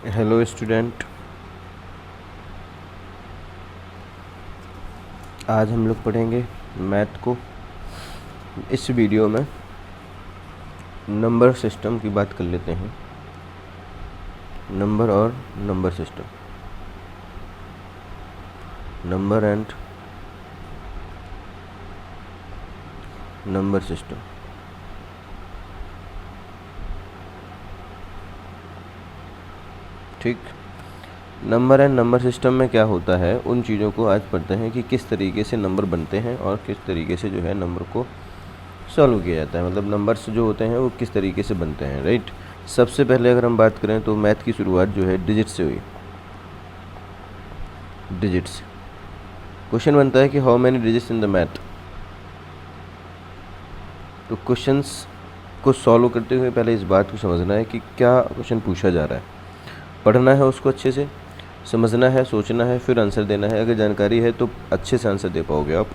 Hello student, आज हम लोग पढ़ेंगे मैथ को। इस वीडियो में नंबर सिस्टम की बात कर लेते हैं। नंबर और number system, number and number system. ठीक, नंबर एंड नंबर सिस्टम में क्या होता है, उन चीज़ों को आज पढ़ते हैं कि किस तरीके से नंबर बनते हैं और किस तरीके से जो है नंबर को सॉल्व किया जाता है। मतलब नंबर्स जो होते हैं वो किस तरीके से बनते हैं, राइट। सबसे पहले अगर हम बात करें तो मैथ की शुरुआत जो है डिजिट से हुई। डिजिट्स, क्वेश्चन बनता है कि how many digits in the math. तो क्वेश्चंस को सॉल्व करते हुए पहले इस बात को समझना है कि क्या क्वेश्चन पूछा जा रहा है, पढ़ना है उसको अच्छे से, समझना है, सोचना है, फिर आंसर देना है। अगर जानकारी है तो अच्छे से आंसर दे पाओगे आप।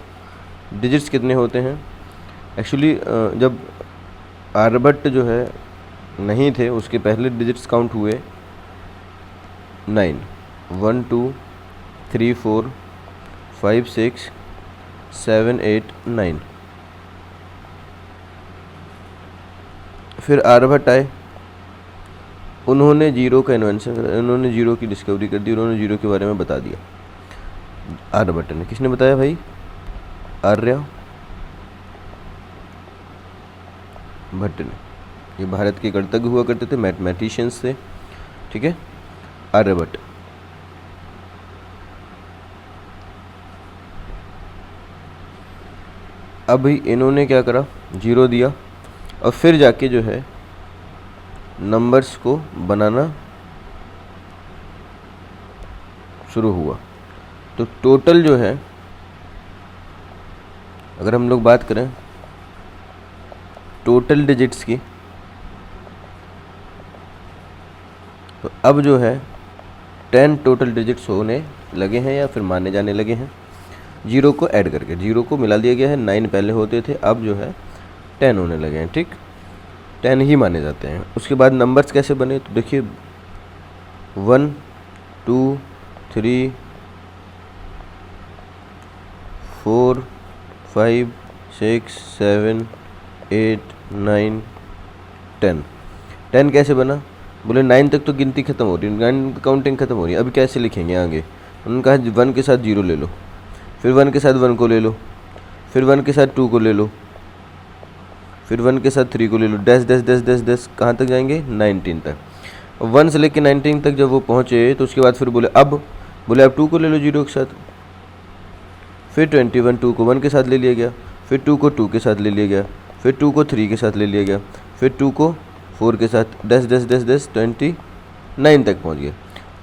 डिजिट्स कितने होते हैं एक्चुअली, जब आर्यभट्ट जो है नहीं थे उसके पहले डिजिट्स काउंट हुए 9, 1 2 3 4 5 6 7 8 9। फिर आर्यभट्ट आए, उन्होंने जीरो का इन्वेंशन, उन्होंने जीरो की डिस्कवरी कर दी, उन्होंने जीरो के बारे में बता दिया। आर्यभट्ट ने, किसने बताया भाई? आर्यभट्ट ने। ये भारत के कर्तज्ञ हुआ करते थे, मैथमेटिशियंस थे, ठीक है, आर्यभट्ट। अभी इन्होंने क्या करा, जीरो दिया और फिर जाके जो है नंबर्स को बनाना शुरू हुआ। तो टोटल जो है, अगर हम लोग बात करें टोटल डिजिट्स की, तो अब जो है 10 टोटल डिजिट्स होने लगे हैं या फिर माने जाने लगे हैं। जीरो को ऐड करके, जीरो को मिला दिया गया है। 9 पहले होते थे, अब जो है 10 होने लगे हैं। ठीक, 10 ही माने जाते हैं। उसके बाद नंबर्स कैसे बने, तो देखिए 1 2 3 4 5 6 7 8 9 10। 10 कैसे बना, बोले 9 तक तो गिनती खत्म हो रही है, 9 काउंटिंग खत्म हो रही है, अभी कैसे लिखेंगे आगे। उन्होंने कहा 1 के साथ 0 ले लो, फिर 1 के साथ 1 को ले लो, फिर 1 के साथ 2 को ले लो, फिर 1 के साथ 3 को ले लो, dash dash dash dash dash, कहाँ तक जाएंगे? 19 तक। 1 से लेके 19 तक जब वो पहुँचे तो उसके बाद फिर बोले अब 2 को ले लो 0 के साथ, फिर 21 2 को 1 के साथ ले लिया गया, फिर 2 को 2 के साथ ले लिया गया, फिर 2 को 3 के साथ ले लिया गया, फिर 2 को 4 के साथ, डैश डैश डैश डैश 29 तक पहुँच गए।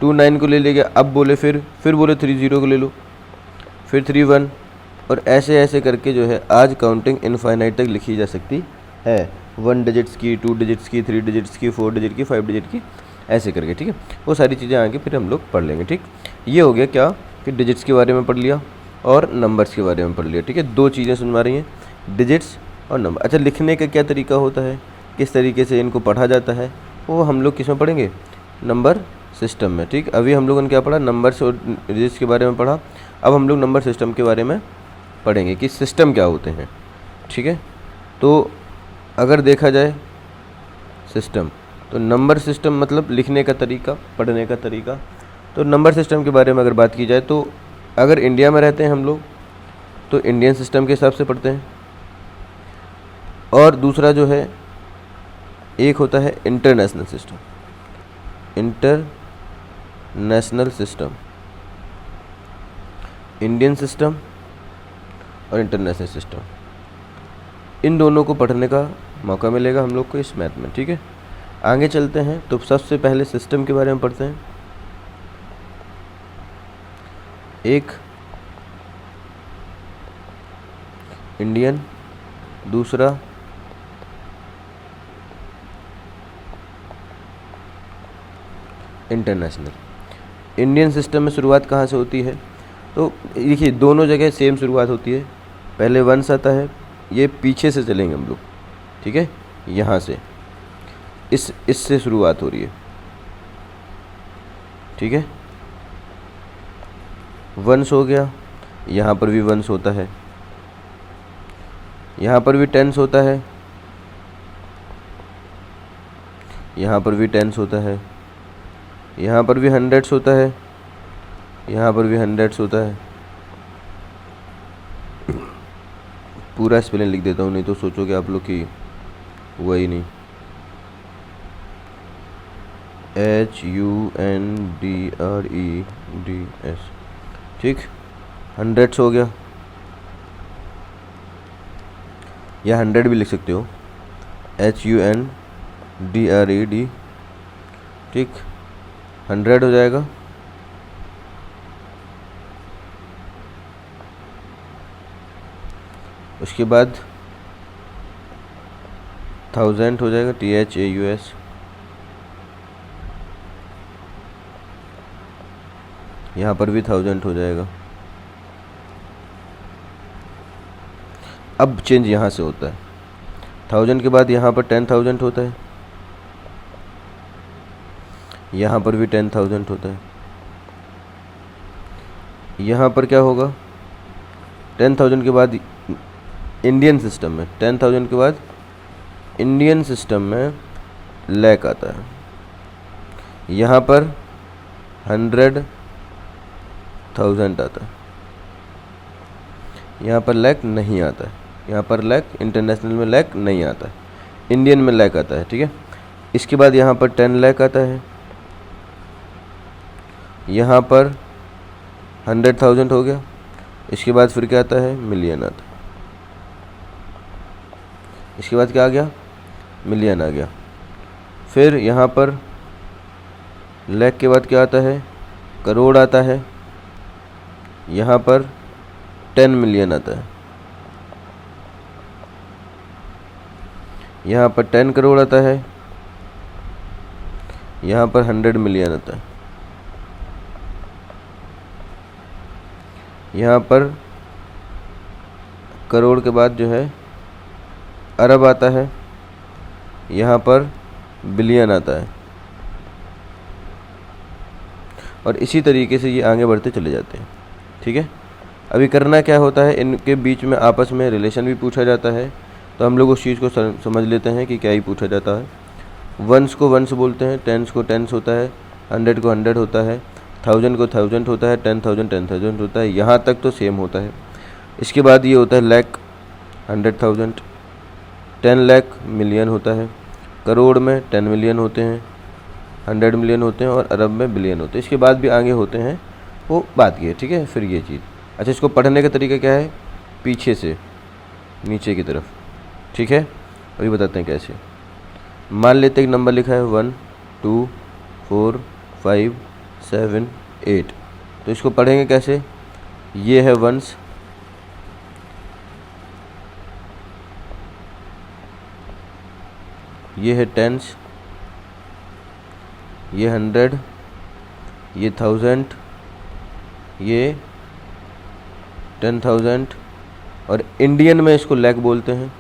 2 9 को ले लिया गया, अब बोले फिर बोले 3 0 को ले लो, फिर 3 1, और ऐसे ऐसे करके जो है आज काउंटिंग इनफाइनाइट तक लिखी जा सकती है। 1 डिजिट्स की, 2 डिजिट्स की, 3 डिजिट्स की, 4 डिजिट की, 5 डिजिट की, ऐसे करके। ठीक है, वो सारी चीज़ें आगे फिर हम लोग पढ़ लेंगे। ठीक, ये हो गया क्या कि डिजिट्स के बारे में पढ़ लिया और नंबर्स के बारे में पढ़ लिया। ठीक है, दो चीज़ें समझ में आ रही हैं, डिजिट्स और नंबर। अच्छा, लिखने का क्या तरीका होता है, किस तरीके से इनको पढ़ा जाता है, वो हम लोग किस में पढ़ेंगे? नंबर सिस्टम में। ठीक, अभी हम लोगों ने क्या पढ़ा? नंबर्स और डिजिट्स के बारे में पढ़ा। अब हम लोग नंबर सिस्टम के बारे में पढ़ेंगे कि सिस्टम क्या होते हैं। ठीक है, तो अगर देखा जाए सिस्टम, तो नंबर सिस्टम मतलब लिखने का तरीका, पढ़ने का तरीका। तो नंबर सिस्टम के बारे में अगर बात की जाए तो अगर इंडिया में रहते हैं हम लोग तो इंडियन सिस्टम के हिसाब से पढ़ते हैं, और दूसरा जो है एक होता है international system. International system, Indian system और इंटरनेशनल सिस्टम, इन दोनों को पढ़ने का मौका मिलेगा हम लोग को इस मैथ में। ठीक है, आगे चलते हैं। तो सबसे पहले सिस्टम के बारे में पढ़ते हैं। एक इंडियन, दूसरा इंटरनेशनल। इंडियन सिस्टम में शुरुआत कहाँ से होती है, तो देखिए दोनों जगह सेम शुरुआत होती है। पहले 1 आता है, ये पीछे से चलेंगे हम लोग। ठीक है, यहाँ से इससे शुरुआत हो रही है। ठीक है, वंस हो गया, यहाँ पर भी वंस होता है, यहाँ पर भी टेंस होता है, यहाँ पर भी टेंस होता है, यहाँ पर भी हंड्रेड्स होता है, यहाँ पर भी हंड्रेड्स होता है। पूरा स्पेलिंग लिख देता हूँ, नहीं तो सोचोगे आप लोग कि हुआ ही नहीं। HUNDREDS, ठीक, हंड्रेड्स हो गया, या 100 भी लिख सकते हो, HUNDRED, ठीक, 100 हो जाएगा। उसके बाद 1000 हो जाएगा, THAUS। यहाँ पर भी 1000 हो जाएगा। अब चेंज यहाँ से होता है, 1000 के बाद यहाँ पर 10,000 होता है, यहाँ पर भी 10,000 होता है। यहाँ पर क्या होगा, 10,000 के बाद इंडियन सिस्टम में, 10,000 के बाद इंडियन सिस्टम में लैक आता है। यहाँ पर 100,000 आता है, यहाँ पर लैक नहीं आता है, यहाँ पर लैक, इंटरनेशनल में लैक नहीं आता है, इंडियन में लैक आता है, ठीक है। इसके बाद यहाँ पर 10 लाख आता है, यहाँ पर 100,000 हो गया। इसके बाद फिर क्या आता है, मिलियन आता है। इसके बाद क्या आ गया, मिलियन आ गया। फिर यहाँ पर लाख के बाद क्या आता है, करोड़ आता है। यहाँ पर 10 मिलियन आता है, यहाँ पर 10 करोड़ आता है, यहाँ पर 100 मिलियन आता है, यहाँ पर करोड़ के बाद जो है अरब आता है, यहाँ पर बिलियन आता है, और इसी तरीके से ये आगे बढ़ते चले जाते हैं, ठीक है। अभी करना क्या होता है, इनके बीच में आपस में रिलेशन भी पूछा जाता है, तो हम लोग उस चीज़ को समझ लेते हैं कि क्या ही पूछा जाता है। वंस को वंस बोलते हैं, टेंस को टेंस होता है, 100 को 100 होता है, 1000 को 1000 होता है, 10,000 10,000 होता है। यहाँ तक तो सेम होता है। इसके बाद ये होता है लाख, 100,000, 10 लाख मिलियन होता है, करोड़ में 10 मिलियन होते हैं, 100 मिलियन होते हैं, और अरब में बिलियन होते हैं। इसके बाद भी आगे होते हैं, वो बात की है, ठीक है। फिर ये चीज़, अच्छा, इसको पढ़ने का तरीका क्या है, पीछे से नीचे की तरफ, ठीक है। अभी बताते हैं कैसे। मान लेते हैं एक नंबर लिखा है 1 2 4 5 7 8, तो इसको पढ़ेंगे कैसे, ये है वंस, ये है टेंस, ये 100, ये 1000, ये 10,000, और इंडियन में इसको लाख बोलते हैं,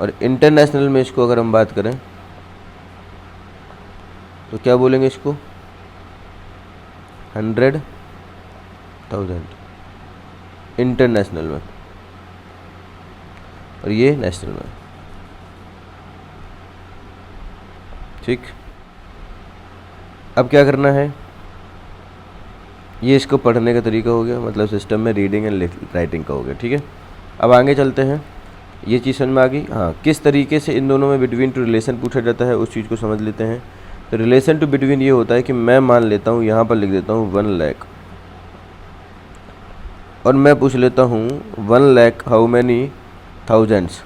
और इंटरनेशनल में इसको अगर हम बात करें तो क्या बोलेंगे इसको, 100,000 इंटरनेशनल में, और ये नेशनल में, ठीक। अब क्या करना है, ये इसको पढ़ने का तरीका हो गया, मतलब सिस्टम में रीडिंग एंड राइटिंग का हो गया, ठीक है। अब आगे चलते हैं, ये चीज़ समझ में आ गई। हाँ, किस तरीके से इन दोनों में बिटवीन टू रिलेशन पूछा जाता है, उस चीज़ को समझ लेते हैं। तो रिलेशन टू बिटवीन ये होता है कि मैं मान लेता हूँ, यहाँ पर लिख देता हूँ 1 लाख, और मैं पूछ लेता हूँ 1 lakh how many thousands,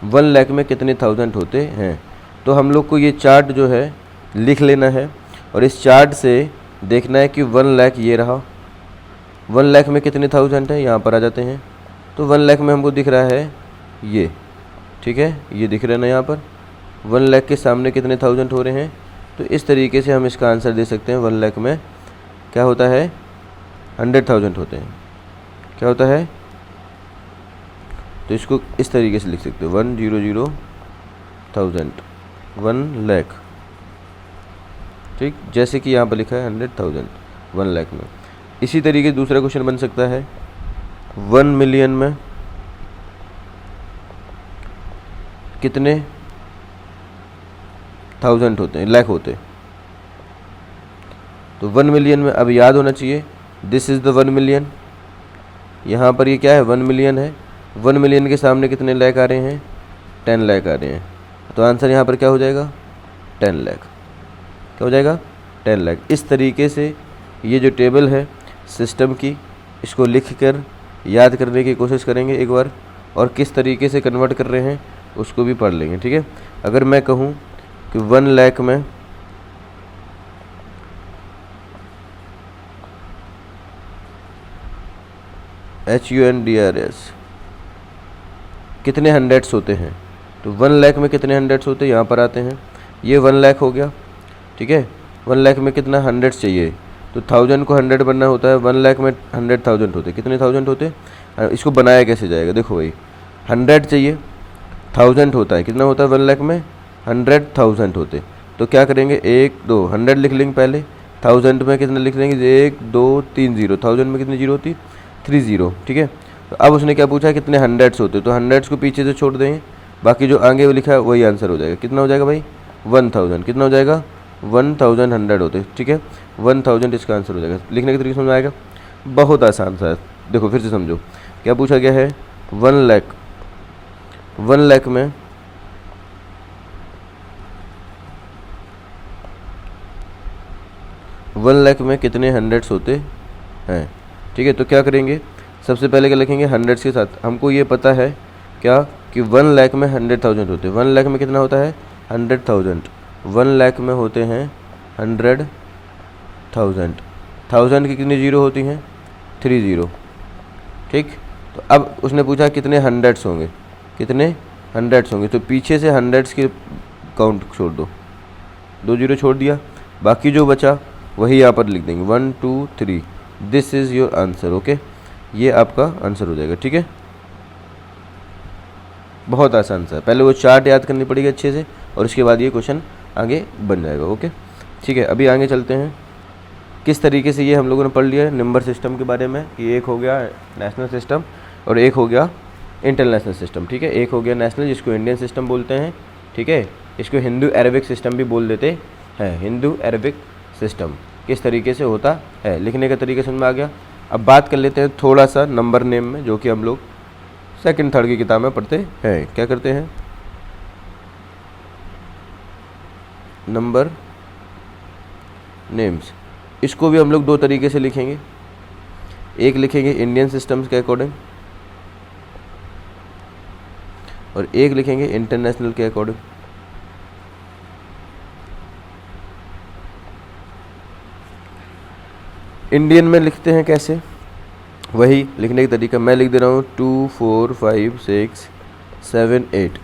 1 lakh में कितने थाउजेंड होते हैं। तो हम लोग को ये चार्ट जो है लिख लेना है, और इस चार्ट से देखना है कि 1 लाख ये रहा, 1 लाख में कितने थाउजेंड है, यहाँ पर आ जाते हैं। तो 1 लाख में हमको दिख रहा है ये, ठीक है, ये दिख रहा है ना, यहाँ पर 1 लाख के सामने कितने थाउजेंड हो रहे हैं। तो इस तरीके से हम इसका आंसर दे सकते हैं। 1 लाख में क्या होता है, 100,000 होते हैं, क्या होता है, तो इसको इस तरीके से लिख सकते हो, 100,000, 1 लाख, ठीक, जैसे कि यहाँ पर लिखा है 100,000 1 लाख में। इसी तरीके दूसरा क्वेश्चन बन सकता है 1 मिलियन में कितने थाउजेंड होते हैं, लाख होते हैं। तो 1 मिलियन में अब याद होना चाहिए दिस इज़ द 1 मिलियन, यहाँ पर ये क्या है 1 मिलियन है। 1 मिलियन के सामने कितने लाख आ रहे हैं, 10 लाख आ रहे हैं। तो आंसर यहाँ पर क्या हो जाएगा 10 लाख, क्या हो जाएगा 10 लाख। इस तरीके से ये जो टेबल है सिस्टम की, इसको लिख कर याद करने की कोशिश करेंगे एक बार, और किस तरीके से कन्वर्ट कर रहे हैं उसको भी पढ़ लेंगे, ठीक है। अगर मैं कहूँ कि 1 लाख में HUNDRS कितने हंड्रेड्स होते हैं, तो 1 लाख में कितने हंड्रेड्स होते हैं यहाँ पर आते हैं। ये 1 लाख हो गया, ठीक है। 1 लाख में कितना हंड्रेड्स चाहिए, तो 1000 को 100 बनना होता है। 1 लाख में 100,000 होते, कितने थाउजेंड होते। इसको बनाया कैसे जाएगा, देखो भाई 100 चाहिए, 1000 होता है, कितना होता है 1 लाख में 100,000 होते। तो क्या करेंगे 1 2 100 लिख लेंगे पहले, 1000 में कितना लिख लेंगे 1 2 3 0, 1000 में कितनी जीरो होती 3 0, ठीक है। तो अब उसने क्या पूछा कितने हंड्रेड्स होते, तो हंड्रेड्स को पीछे से छोड़ देंगे, बाकी जो आगे वो लिखा है वही आंसर हो जाएगा। कितना हो जाएगा भाई 1000, कितना हो जाएगा 1100 होते, ठीक है। 1000 इसका आंसर हो जाएगा। लिखने के तरीके समझ आएगा, बहुत आसान सा है। देखो फिर से समझो क्या पूछा गया है 1 लाख, 1 लाख में कितने हंड्रेड्स होते हैं, ठीक है। तो क्या करेंगे सबसे पहले क्या लिखेंगे हंड्रेड्स के साथ। हमको ये पता है क्या कि 1 लाख में 100,000 होते हैं। 1 लाख में कितना होता है 100,000, 1 लाख में होते हैं 100,000, 1000 की कितनी जीरो होती हैं 3 0, ठीक। तो अब उसने पूछा कितने हंड्रेड्स होंगे, कितने हंड्रेड्स होंगे, तो पीछे से हंड्रेड्स के काउंट छोड़ दो, 2 0 छोड़ दिया, बाकी जो बचा वही यहाँ पर लिख देंगे 1 2 3, this is your answer, okay. ये आपका आंसर हो जाएगा, ठीक है। बहुत आसान सा है, पहले वो चार्ट याद करनी पड़ेगी अच्छे से, और उसके बाद ये क्वेश्चन आगे बन जाएगा, ओके ठीक है। अभी आगे चलते हैं किस तरीके से ये हम लोगों ने पढ़ लिया है नंबर सिस्टम के बारे में, कि एक हो गया नेशनल सिस्टम और एक हो गया इंटरनेशनल सिस्टम, ठीक है। एक हो गया नेशनल जिसको इंडियन सिस्टम बोलते हैं, ठीक है। इसको हिंदू अरबिक सिस्टम भी बोल देते हैं, हिंदू अरबिक सिस्टम किस तरीके से होता है, लिखने का तरीका समझ में आ गया। अब बात कर लेते हैं थोड़ा सा नंबर नेम में, जो कि हम लोग सेकंड थर्ड की किताब में पढ़ते हैं। क्या करते हैं नंबर नेम्स, इसको भी हम लोग 2 तरीके से लिखेंगे। एक लिखेंगे इंडियन सिस्टम्स के अकॉर्डिंग और एक लिखेंगे इंटरनेशनल के अकॉर्डिंग। इंडियन में लिखते हैं कैसे, वही लिखने का तरीका मैं लिख दे रहा हूँ 2 4 5 6 7 8,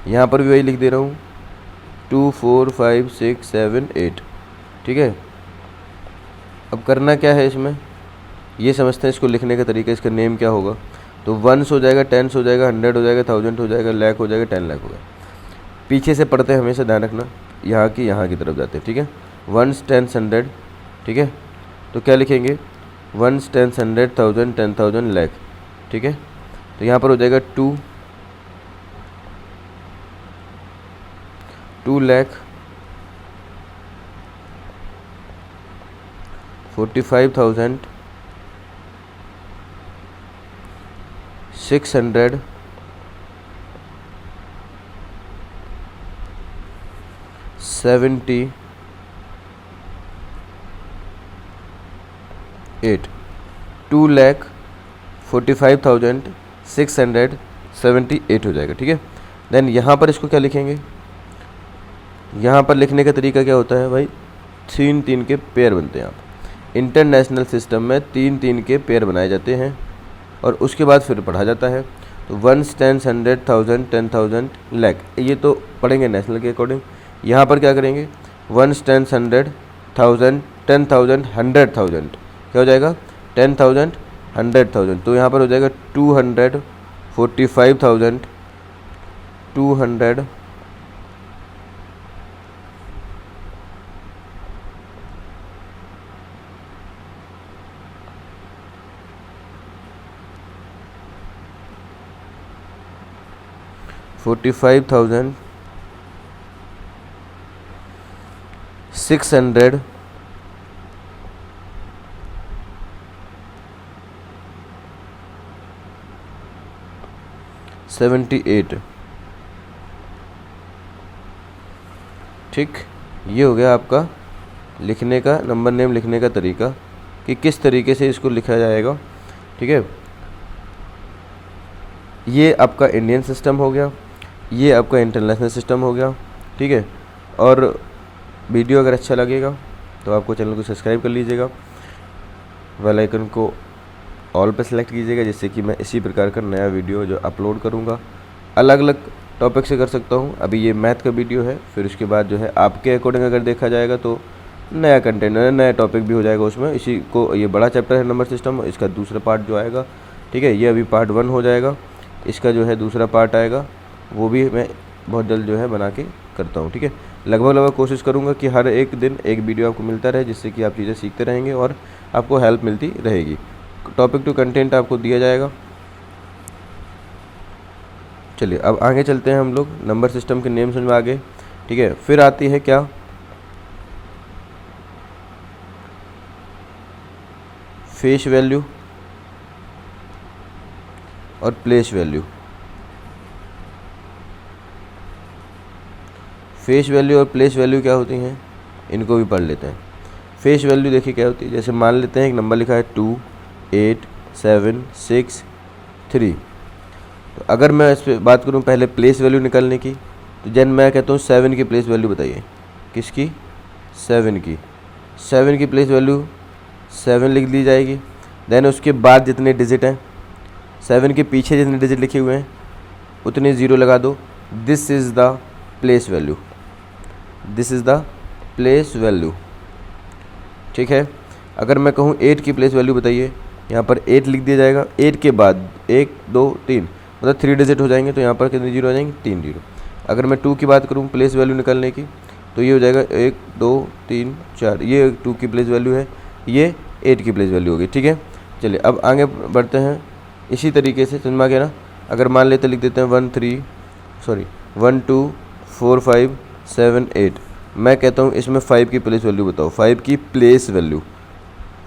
यहाँ पर भी वही लिख दे रहा हूँ 2 4 5 6 7 8, ठीक है। अब करना क्या है इसमें, ये समझते हैं इसको लिखने का तरीका, इसका नेम क्या होगा। तो 1 हो जाएगा, 10 हो जाएगा, 100 हो जाएगा, 1000 हो जाएगा, लाख हो जाएगा, 10 लाख हो जाएगा। पीछे से पढ़ते हैं, हमेशा ध्यान रखना, यहाँ की तरफ जाते हैं, ठीक है। 1 10 100, ठीक है। तो क्या लिखेंगे 1 10 100 1000 10,000 लाख, ठीक है। तो यहाँ पर हो जाएगा 2 लाख 45,600 78, 2,45,678 हो जाएगा, ठीक है। देन यहाँ पर इसको क्या लिखेंगे, यहाँ पर लिखने का तरीका क्या होता है भाई, 3 3 के पेयर बनते हैं। यहाँ इंटरनेशनल सिस्टम में 3 3 के पेयर बनाए जाते हैं और उसके बाद फिर पढ़ा जाता है। तो 1 10 100 1000 10,000 लाख, ये तो पढ़ेंगे नेशनल के अकॉर्डिंग। यहाँ पर क्या करेंगे 1 10 100 1000 10,000 100,000, क्या हो जाएगा 10,000 100,000। तो यहाँ पर हो जाएगा 245,200 200 45,678। ठीक, ये हो गया आपका लिखने का, नंबर नेम लिखने का तरीका कि किस तरीके से इसको लिखा जाएगा। ठीक है, ये आपका इंडियन सिस्टम हो गया, ये आपका इंटरनेशनल सिस्टम हो गया। ठीक है, और वीडियो अगर अच्छा लगेगा तो आपको चैनल को सब्सक्राइब कर लीजिएगा, बेल आइकन को ऑल पे सेलेक्ट कीजिएगा, जिससे कि मैं इसी प्रकार का नया वीडियो जो अपलोड करूँगा अलग अलग टॉपिक से कर सकता हूँ। अभी ये मैथ का वीडियो है, फिर उसके बाद जो है आपके अकॉर्डिंग अगर देखा जाएगा तो नया कंटेंट नया टॉपिक भी हो जाएगा उसमें। इसी को, ये बड़ा चैप्टर है नंबर सिस्टम, इसका दूसरा पार्ट जो आएगा, ठीक है, ये अभी पार्ट 1 हो जाएगा, इसका जो है दूसरा पार्ट आएगा, वो भी मैं बहुत जल्द जो है बना के करता हूँ। ठीक है, लगभग कोशिश करूँगा कि हर एक दिन एक वीडियो आपको मिलता रहे, जिससे कि आप चीज़ें सीखते रहेंगे और आपको हेल्प मिलती रहेगी। टॉपिक टू कंटेंट आपको दिया जाएगा। चलिए अब आगे चलते हैं हम लोग, नंबर सिस्टम के नेम समझ में आ गए। ठीक है, फिर आती है क्या, फेस वैल्यू और प्लेस वैल्यू। फेस वैल्यू और प्लेस वैल्यू क्या होती हैं, इनको भी पढ़ लेते हैं। फेस वैल्यू देखिए क्या होती है, जैसे मान लेते हैं एक नंबर लिखा है 2 8 7 6 3। तो अगर मैं इस पर बात करूं पहले प्लेस वैल्यू निकालने की, तो जन मैं कहता हूं 7 की प्लेस वैल्यू बताइए। किसकी? 7 की। 7 की प्लेस वैल्यू 7 लिख दी जाएगी। देन उसके बाद जितने डिजिट हैं, 7 के पीछे जितने डिजिट लिखे हुए हैं उतने ज़ीरो लगा दो। This is the place value, this is the place value. ठीक है, अगर मैं कहूँ 8 की प्लेस वैल्यू बताइए, यहाँ पर 8 लिख दिया जाएगा। 8 के बाद 1 2 3 मतलब 3 डिजिट हो जाएंगे, तो यहाँ पर कितने जीरो आ जाएंगे? 3 जीरो। अगर मैं 2 की बात करूँ प्लेस वैल्यू निकालने की, तो ये हो जाएगा 1 2 3 4, ये 2 की प्लेस वैल्यू है, ये 8 की प्लेस वैल्यू होगी। ठीक है, चलिए अब आगे बढ़ते हैं। इसी तरीके से समझ में आ गया ना। अगर मान लेते लिख देते हैं 1 2 4 5 7 8, मैं कहता हूँ इसमें 5 की प्लेस वैल्यू बताओ। 5 की प्लेस वैल्यू,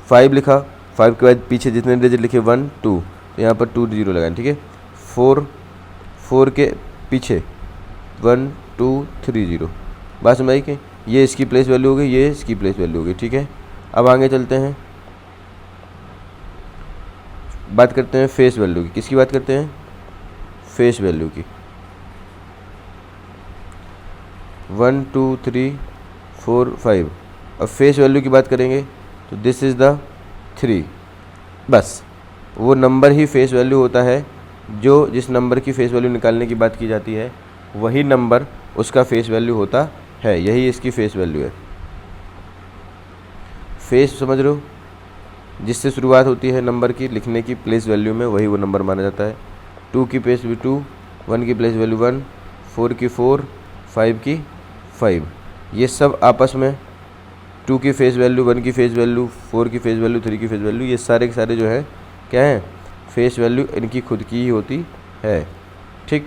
5 लिखा, 5 के बाद पीछे जितने डिजिट लिखे 1 2, तो यहाँ पर 2 जीरो लगाएं। ठीक है, 4 के पीछे 1 2 3 जीरो। बात समझ आई कि ये इसकी प्लेस वैल्यू हो गई, ये इसकी प्लेस वैल्यू हो गई। ठीक है, अब आगे चलते हैं, बात करते हैं फेस वैल्यू की। किसकी बात करते हैं? फेस वैल्यू की। 1 2 3 4 5। अब फेस वैल्यू की बात करेंगे तो दिस इज़ द 3। बस वो नंबर ही फेस वैल्यू होता है, जो जिस नंबर की फेस वैल्यू निकालने की बात की जाती है वही नंबर उसका फेस वैल्यू होता है। यही इसकी फेस वैल्यू है। फेस समझ रहे हो, जिससे शुरुआत होती है नंबर की लिखने की प्लेस वैल्यू में, वही वो नंबर माना जाता है। 2 की प्लेस वैल्यू 2, 1 की प्लेस वैल्यू 1, 4 की 4, 5 की 5। ये सब आपस में 2 की फेस वैल्यू, 1 की फेस वैल्यू, 4 की फेस वैल्यू, 3 की फेस वैल्यू, ये सारे के सारे जो है क्या है? फेस वैल्यू इनकी खुद की ही होती है। ठीक,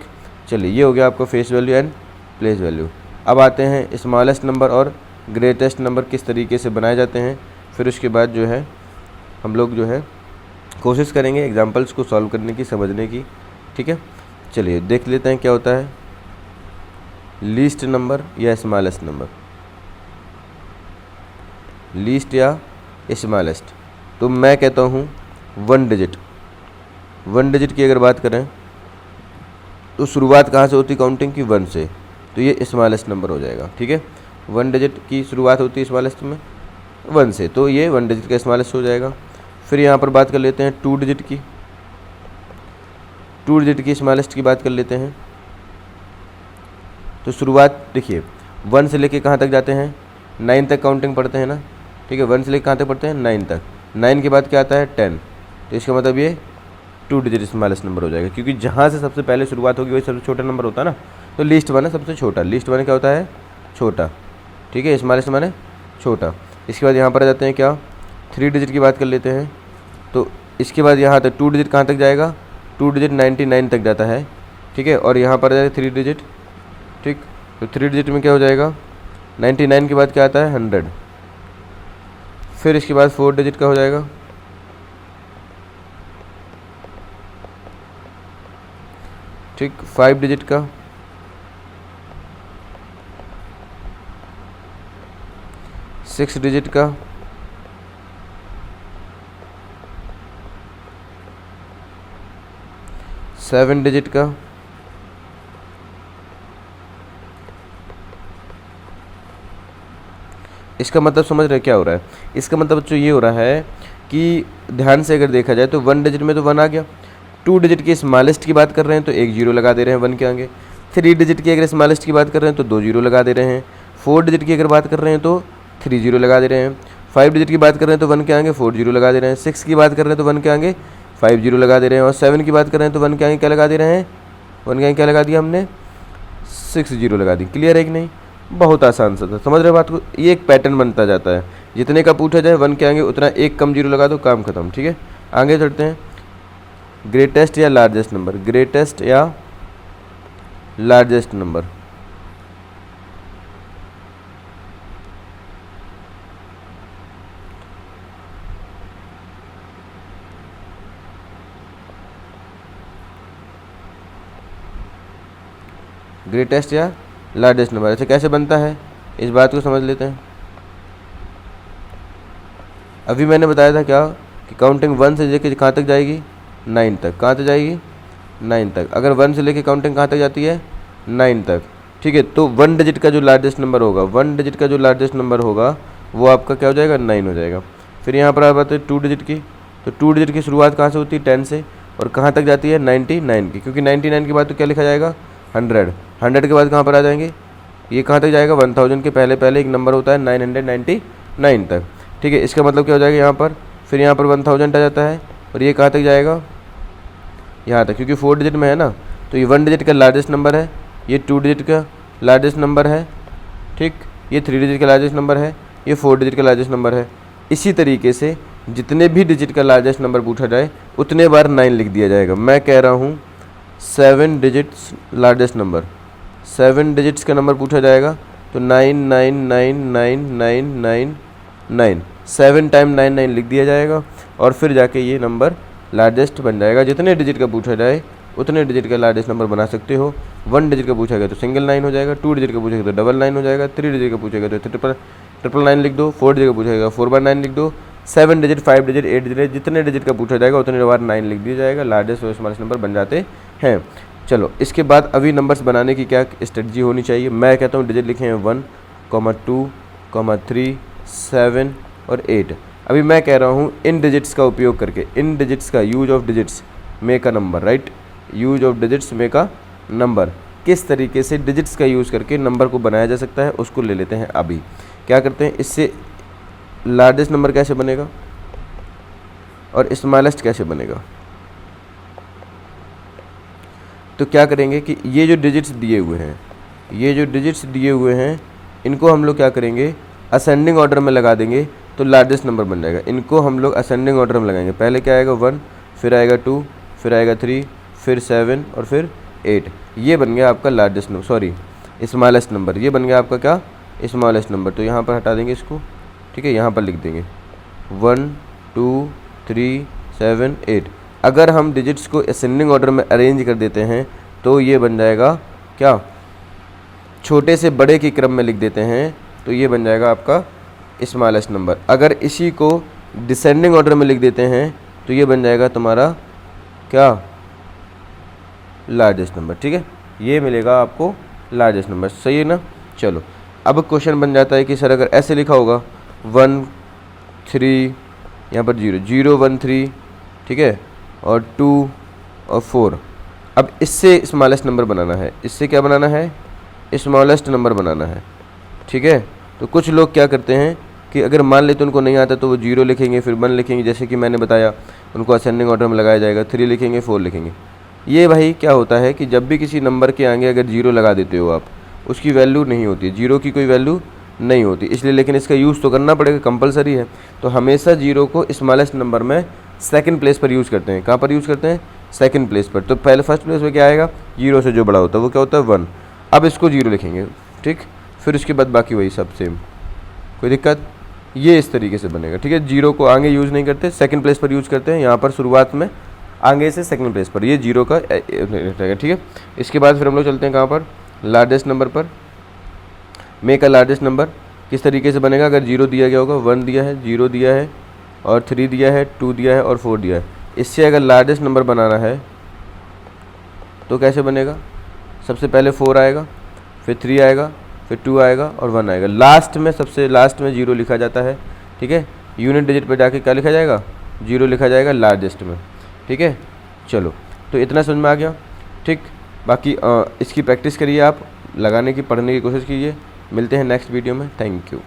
चलिए ये हो गया आपका face value and place value. अब आते हैं स्मॉलेस्ट नंबर और ग्रेटेस्ट नंबर किस तरीके से बनाए जाते हैं। फिर उसके बाद जो है हम लोग जो है कोशिश करेंगे एग्जांपल्स को सॉल्व करने की, समझने की। ठीक है, चलिए देख लेते हैं क्या होता है लीस्ट नंबर या स्मॉलेस्ट नंबर। लीस्ट या स्मॉलेस्ट, तो मैं कहता हूँ 1 डिजिट। 1 डिजिट की अगर बात करें तो शुरुआत कहाँ से होती काउंटिंग की? 1 से, तो ये स्मॉलेस्ट नंबर हो जाएगा। ठीक है, 1 डिजिट की शुरुआत होती है स्मॉलेस्ट में 1 से, तो ये 1 डिजिट का स्मॉलेस्ट हो जाएगा। फिर यहाँ पर बात कर लेते हैं 2 डिजिट की। 2 डिजिट की स्मॉलेस्ट की बात कर लेते हैं, तो शुरुआत देखिए 1 से लेके कहाँ तक जाते हैं? 9 तक काउंटिंग पढ़ते हैं ना। ठीक है, 1 से लेके कहाँ तक पढ़ते हैं? 9 तक। 9 के बाद क्या आता है? 10। तो इसका मतलब ये 2 डिजिट स्मॉलेस्ट नंबर हो जाएगा, क्योंकि जहाँ से सबसे पहले शुरुआत होगी वही सबसे छोटा नंबर होता है ना। तो लीस्ट 1 है सबसे छोटा। लीस्ट 1 क्या होता है? छोटा। ठीक है, स्मॉलेस्ट माने छोटा। इसके बाद यहाँ पर आ जाते हैं क्या? 3 डिजिट की बात कर लेते हैं। तो इसके बाद यहाँ तक 2 डिजिट कहाँ तक जाएगा? 2 डिजिट 99 तक जाता है। ठीक है, और यहाँ पर आ जाएगा 3 डिजिट, ठीक। तो 3 डिजिट में क्या हो जाएगा, 99 के बाद क्या आता है 100, फिर इसके बाद 4 डिजिट का हो जाएगा, ठीक, 5 डिजिट का, 6 डिजिट का, 7 डिजिट का, इसका मतलब समझ रहे क्या हो रहा है, इसका मतलब बच्चों ये हो रहा है कि ध्यान से अगर देखा जाए तो 1 डिजिट में तो 1 आ गया, 2 डिजिट की स्मॉलेस्ट की बात कर रहे हैं तो एक जीरो लगा दे रहे हैं 1 के आगे, 3 डिजिट की अगर स्मॉलेस्ट की बात कर रहे हैं तो 2 जीरो लगा दे रहे हैं, 4 डिजिट की अगर बात कर रहे हैं तो 3 जीरो लगा दे रहे हैं, 5 डिजिट की बात कर रहे हैं तो 1 के आगे 4 जीरो लगा दे रहे हैं, 6 की बात कर रहे हैं तो 1 के आगे 5 जीरो लगा दे रहे हैं, और 7 की बात कर रहे हैं तो 1 के आगे क्या लगा दे रहे हैं, 1 के आगे क्या लगा दिया हमने, 6 जीरो लगा दी। क्लियर है कि नहीं, बहुत आसान सा था, समझ रहे बात को। ये एक पैटर्न बनता जाता है, जितने का पूछा जाए 1 के आगे उतना एक कम जीरो लगा दो, काम खत्म। ठीक है, आगे चढ़ते हैं। ग्रेटेस्ट या लार्जेस्ट नंबर, ग्रेटेस्ट या लार्जेस्ट नंबर, ग्रेटेस्ट या लार्जेस्ट नंबर ऐसे कैसे बनता है, इस बात को समझ लेते हैं। अभी मैंने बताया था क्या कि काउंटिंग 1 से लेके कहाँ तक जाएगी, 9 तक। कहाँ तक जाएगी, 9 तक। अगर 1 से लेके काउंटिंग कहाँ तक जाती है, 9 तक। ठीक है, तो 1 डिजिट का जो लार्जेस्ट नंबर होगा, 1 डिजिट का जो लार्जेस्ट नंबर होगा वो आपका क्या हो जाएगा, 9 हो जाएगा। फिर यहाँ पर आप बात है 2 डिजिट की, तो 2 डिजिट की शुरुआत कहाँ से होती है, 10 से, और कहाँ तक जाती है, 99 की, क्योंकि 99 के बाद तो क्या लिखा जाएगा, 100। 100 के बाद कहाँ पर आ जाएंगे, ये कहाँ तक जाएगा, 1000 के पहले पहले एक नंबर होता है 999 तक। ठीक है, इसका मतलब क्या हो जाएगा यहाँ पर, फिर यहाँ पर 1000 आ जाता है, और ये कहाँ तक जाएगा, यहाँ तक, क्योंकि 4 डिजिट में है ना। तो ये 1 डिजिट का लार्जेस्ट नंबर है, ये 2 डिजिट का लार्जेस्ट नंबर है, ठीक, ये 3 डिजिट का लार्जेस्ट नंबर है, ये 4 डिजिट का लार्जेस्ट नंबर है। इसी तरीके से जितने भी डिजिट का लार्जेस्ट नंबर पूछा जाए उतने बार 9 लिख दिया जाएगा। मैं कह रहा हूँ 7 डिजिट्स लार्जेस्ट नंबर, 7 डिजिट्स का नंबर पूछा जाएगा तो 99999999, 7 टाइम 99 लिख दिया जाएगा, और फिर जाके ये नंबर लार्जेस्ट बन जाएगा। जितने डिजिट का पूछा जाए उतने डिजिट का लार्जेस्ट नंबर बना सकते हो। 1 डिजिट का पूछा गया तो सिंगल 9 हो जाएगा, 2 डिजिट का पूछेगा तो डबल 9 हो जाएगा, 3 डिजिट का पूछेगा तो ट्रिपल 9 लिख दो, 4 डिजिट का पूछेगा 4/9 लिख दो, 7 डिजिट, 5 डिजिट, 8 डिजिट, जितने डिजिट का पूछा जाएगा उतने बार 9 लिख दिया जाएगा। लार्जेस्ट और स्मॉलेस्ट नंबर बन जाते हैं। चलो, इसके बाद अभी नंबर्स बनाने की क्या स्ट्रेटजी होनी चाहिए। मैं कहता हूँ डिजिट लिखे हैं 1, 2, 3, 7 और 8। अभी मैं कह रहा हूँ इन डिजिट्स का उपयोग करके, इन डिजिट्स का use of digits make a number, right, use of digits make a number. किस तरीके से डिजिट्स का यूज़ करके नंबर को बनाया जा सकता है उसको ले लेते हैं। अभी क्या करते हैं, इससे लार्जेस्ट नंबर कैसे बनेगा और स्मॉलेस्ट कैसे बनेगा। तो क्या करेंगे कि ये जो डिजिट्स दिए हुए हैं, ये जो डिजिट्स दिए हुए हैं, इनको हम लोग क्या करेंगे, असेंडिंग ऑर्डर में लगा देंगे तो लार्जेस्ट नंबर बन जाएगा। इनको हम लोग असेंडिंग ऑर्डर में लगाएंगे। पहले क्या आएगा 1, फिर आएगा 2, फिर आएगा 3, फिर 7 और फिर 8। ये बन गया आपका largest number, sorry smallest number. ये बन गया आपका क्या, स्मॉलेस्ट नंबर। तो यहाँ पर हटा देंगे इसको, ठीक है, यहाँ पर लिख देंगे 1, 2, 3, 7, 8। अगर हम डिजिट्स को असेंडिंग ऑर्डर में अरेंज कर देते हैं तो ये बन जाएगा क्या, छोटे से बड़े के क्रम में लिख देते हैं तो ये बन जाएगा आपका स्मॉलेस्ट नंबर। अगर इसी को डिसेंडिंग ऑर्डर में लिख देते हैं तो ये बन जाएगा तुम्हारा क्या, लार्जेस्ट नंबर। ठीक है, ये मिलेगा आपको लार्जेस्ट नंबर, सही है ना। चलो, अब क्वेश्चन बन जाता है कि सर अगर ऐसे लिखा होगा 1, 3, यहाँ पर 0, 0, 1, 3, ठीक है, और 2 और 4। अब इससे स्मॉलेस्ट नंबर बनाना है, इससे क्या बनाना है, स्मॉलेस्ट नंबर बनाना है। ठीक है, तो कुछ लोग क्या करते हैं कि अगर मान लेते उनको नहीं आता तो वो 0 लिखेंगे, फिर 1 लिखेंगे, जैसे कि मैंने बताया उनको असेंडिंग ऑर्डर में लगाया जाएगा, 3 लिखेंगे, 4 लिखेंगे। ये भाई क्या होता है कि जब भी किसी नंबर के आगे अगर 0 लगा देते हो आप, उसकी वैल्यू नहीं होती, 0 की कोई वैल्यू नहीं होती, इसलिए लेकिन इसका यूज़ तो करना पड़ेगा, कंपलसरी है। तो हमेशा 0 को स्मॉलेस्ट नंबर में सेकंड प्लेस पर यूज़ करते हैं। कहाँ पर यूज़ करते हैं, सेकंड प्लेस पर। तो पहले फर्स्ट प्लेस में क्या आएगा, 0 से जो बड़ा होता है वो क्या होता है 1। अब इसको 0 लिखेंगे, ठीक। फिर उसके बाद बाकी वही सब सेम, कोई दिक्कत। ये इस तरीके से बनेगा, ठीक है। 0 को आगे यूज़ नहीं करते, सेकंड प्लेस पर यूज़ करते हैं। यहाँ पर शुरुआत में आगे से सेकंड प्लेस पर ये 0 का रहेगा, ठीक है। इसके बाद फिर हम लोग चलते हैं कहाँ पर, लार्जेस्ट नंबर पर। मेक अ लार्जेस्ट नंबर किस तरीके से बनेगा, अगर 0 दिया गया होगा, 1 दिया है, 0 दिया है और 3 दिया है, 2 दिया है और 4 दिया है। इससे अगर लार्जेस्ट नंबर बनाना है तो कैसे बनेगा, सबसे पहले 4 आएगा, फिर 3 आएगा, फिर 2 आएगा और 1 आएगा। लास्ट में सबसे लास्ट में 0 लिखा जाता है, ठीक है। यूनिट डिजिट पर जाके क्या लिखा जाएगा, 0 लिखा जाएगा लार्जेस्ट में, ठीक है। चलो, तो इतना समझ में आ गया, ठीक। बाकी इसकी प्रैक्टिस करिए आप, लगाने की, पढ़ने की कोशिश कीजिए। मिलते हैं नेक्स्ट वीडियो में, थैंक यू।